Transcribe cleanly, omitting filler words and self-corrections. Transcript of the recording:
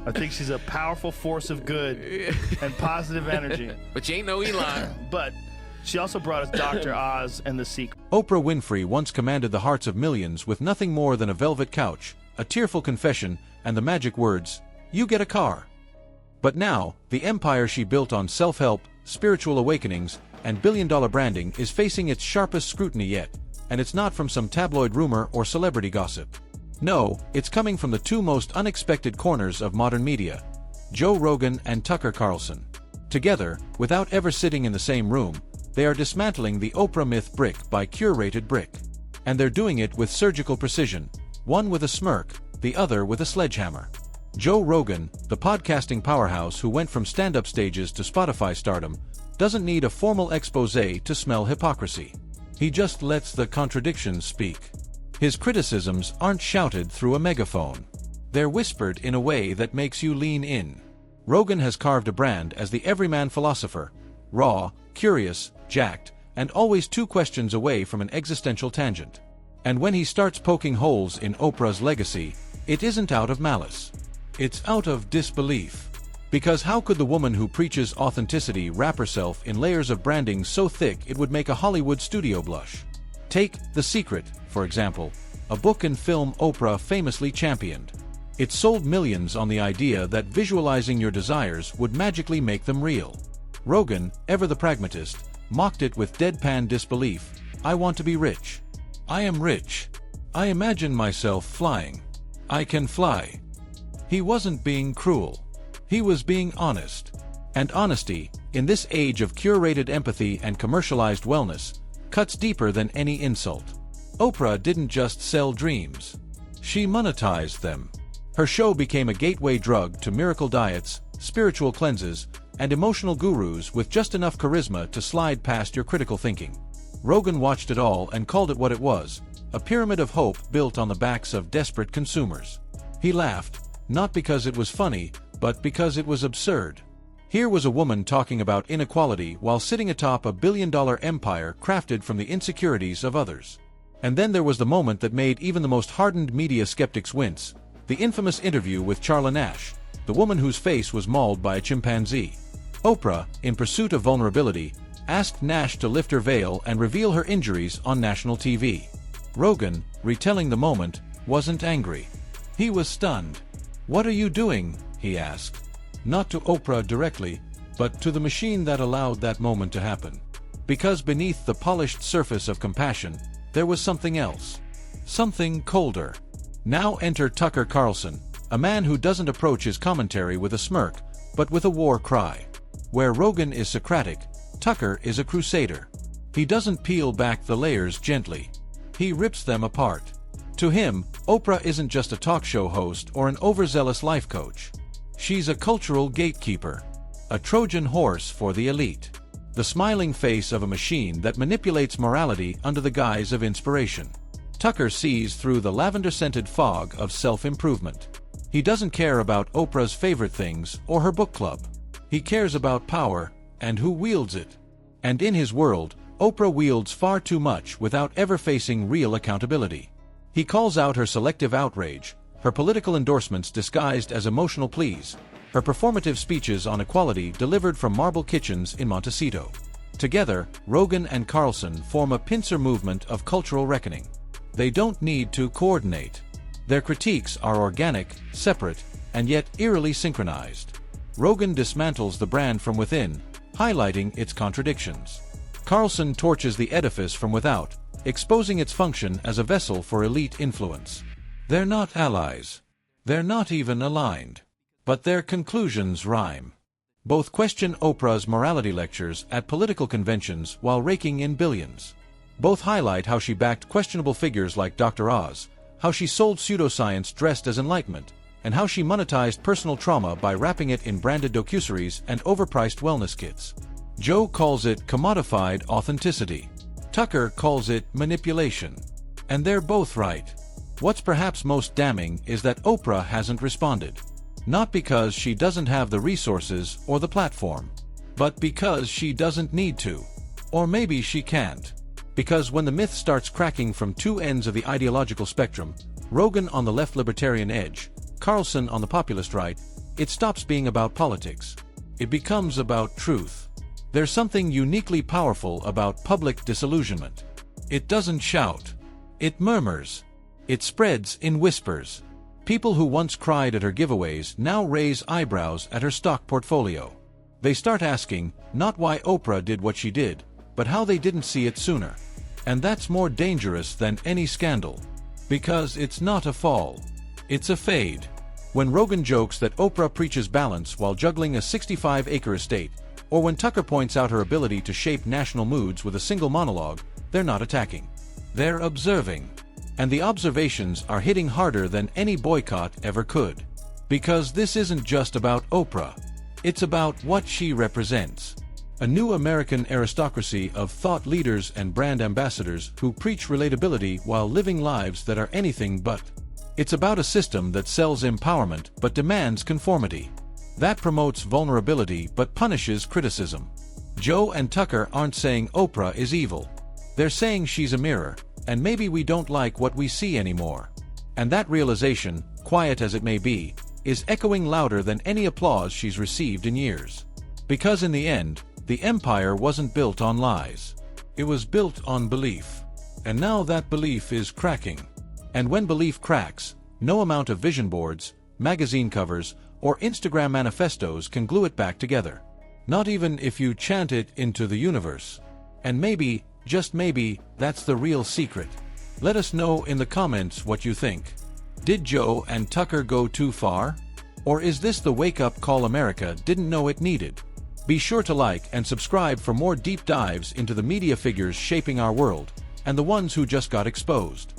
I think she's a powerful force of good and positive energy. But you ain't no Elon. But she also brought us Dr. Oz and The Secret. Oprah Winfrey once commanded the hearts of millions with nothing more than a velvet couch, a tearful confession, and the magic words, "You get a car." But now, the empire she built on self-help, spiritual awakenings, and billion-dollar branding is facing its sharpest scrutiny yet, and it's not from some tabloid rumor or celebrity gossip. No, it's coming from the two most unexpected corners of modern media, Joe Rogan and Tucker Carlson. Together, without ever sitting in the same room, they are dismantling the Oprah myth brick by curated brick. And they're doing it with surgical precision, one with a smirk, the other with a sledgehammer. Joe Rogan, the podcasting powerhouse who went from stand-up stages to Spotify stardom, doesn't need a formal exposé to smell hypocrisy. He just lets the contradictions speak. His criticisms aren't shouted through a megaphone. They're whispered in a way that makes you lean in. Rogan has carved a brand as the everyman philosopher, raw, curious, jacked, and always two questions away from an existential tangent. And when he starts poking holes in Oprah's legacy, it isn't out of malice. It's out of disbelief. Because how could the woman who preaches authenticity wrap herself in layers of branding so thick it would make a Hollywood studio blush? Take The Secret, for example, a book and film Oprah famously championed. It sold millions on the idea that visualizing your desires would magically make them real. Rogan, ever the pragmatist, mocked it with deadpan disbelief. "I want to be rich. I am rich. I imagine myself flying. I can fly." He wasn't being cruel. He was being honest. And honesty, in this age of curated empathy and commercialized wellness, cuts deeper than any insult. Oprah didn't just sell dreams. She monetized them. Her show became a gateway drug to miracle diets, spiritual cleanses, and emotional gurus with just enough charisma to slide past your critical thinking. Rogan watched it all and called it what it was, a pyramid of hope built on the backs of desperate consumers. He laughed, not because it was funny, but because it was absurd. Here was a woman talking about inequality while sitting atop a billion-dollar empire crafted from the insecurities of others. And then there was the moment that made even the most hardened media skeptics wince, the infamous interview with Charla Nash, the woman whose face was mauled by a chimpanzee. Oprah, in pursuit of vulnerability, asked Nash to lift her veil and reveal her injuries on national TV. Rogan, retelling the moment, wasn't angry. He was stunned. "What are you doing?" he asked. Not to Oprah directly, but to the machine that allowed that moment to happen. Because beneath the polished surface of compassion, there was something else. Something colder. Now enter Tucker Carlson, a man who doesn't approach his commentary with a smirk, but with a war cry. Where Rogan is Socratic, Tucker is a crusader. He doesn't peel back the layers gently. He rips them apart. To him, Oprah isn't just a talk show host or an overzealous life coach. She's a cultural gatekeeper, a Trojan horse for the elite, the smiling face of a machine that manipulates morality under the guise of inspiration. Tucker sees through the lavender-scented fog of self-improvement. He doesn't care about Oprah's favorite things or her book club. He cares about power and who wields it. And in his world, Oprah wields far too much without ever facing real accountability. He calls out her selective outrage, her political endorsements disguised as emotional pleas, her performative speeches on equality delivered from marble kitchens in Montecito. Together, Rogan and Carlson form a pincer movement of cultural reckoning. They don't need to coordinate. Their critiques are organic, separate, and yet eerily synchronized. Rogan dismantles the brand from within, highlighting its contradictions. Carlson torches the edifice from without, exposing its function as a vessel for elite influence. They're not allies. They're not even aligned. But their conclusions rhyme. Both question Oprah's morality lectures at political conventions while raking in billions. Both highlight how she backed questionable figures like Dr. Oz, how she sold pseudoscience dressed as enlightenment, and how she monetized personal trauma by wrapping it in branded docuseries and overpriced wellness kits. Joe calls it commodified authenticity. Tucker calls it manipulation. And they're both right. What's perhaps most damning is that Oprah hasn't responded. Not because she doesn't have the resources or the platform, but because she doesn't need to. Or maybe she can't. Because when the myth starts cracking from two ends of the ideological spectrum, Rogan on the left libertarian edge, Carlson on the populist right, it stops being about politics. It becomes about truth. There's something uniquely powerful about public disillusionment. It doesn't shout. It murmurs. It spreads in whispers. People who once cried at her giveaways now raise eyebrows at her stock portfolio. They start asking, not why Oprah did what she did, but how they didn't see it sooner. And that's more dangerous than any scandal. Because it's not a fall. It's a fade. When Rogan jokes that Oprah preaches balance while juggling a 65-acre estate, or when Tucker points out her ability to shape national moods with a single monologue, they're not attacking. They're observing. And the observations are hitting harder than any boycott ever could. Because this isn't just about Oprah. It's about what she represents. A new American aristocracy of thought leaders and brand ambassadors who preach relatability while living lives that are anything but. It's about a system that sells empowerment but demands conformity. That promotes vulnerability but punishes criticism. Joe and Tucker aren't saying Oprah is evil. They're saying she's a mirror, and maybe we don't like what we see anymore. And that realization, quiet as it may be, is echoing louder than any applause she's received in years. Because in the end, the empire wasn't built on lies. It was built on belief. And now that belief is cracking. And when belief cracks, no amount of vision boards, magazine covers, or Instagram manifestos can glue it back together. Not even if you chant it into the universe. And maybe, just maybe, that's the real secret. Let us know in the comments what you think. Did Joe and Tucker go too far? Or is this the wake-up call America didn't know it needed? Be sure to like and subscribe for more deep dives into the media figures shaping our world, and the ones who just got exposed.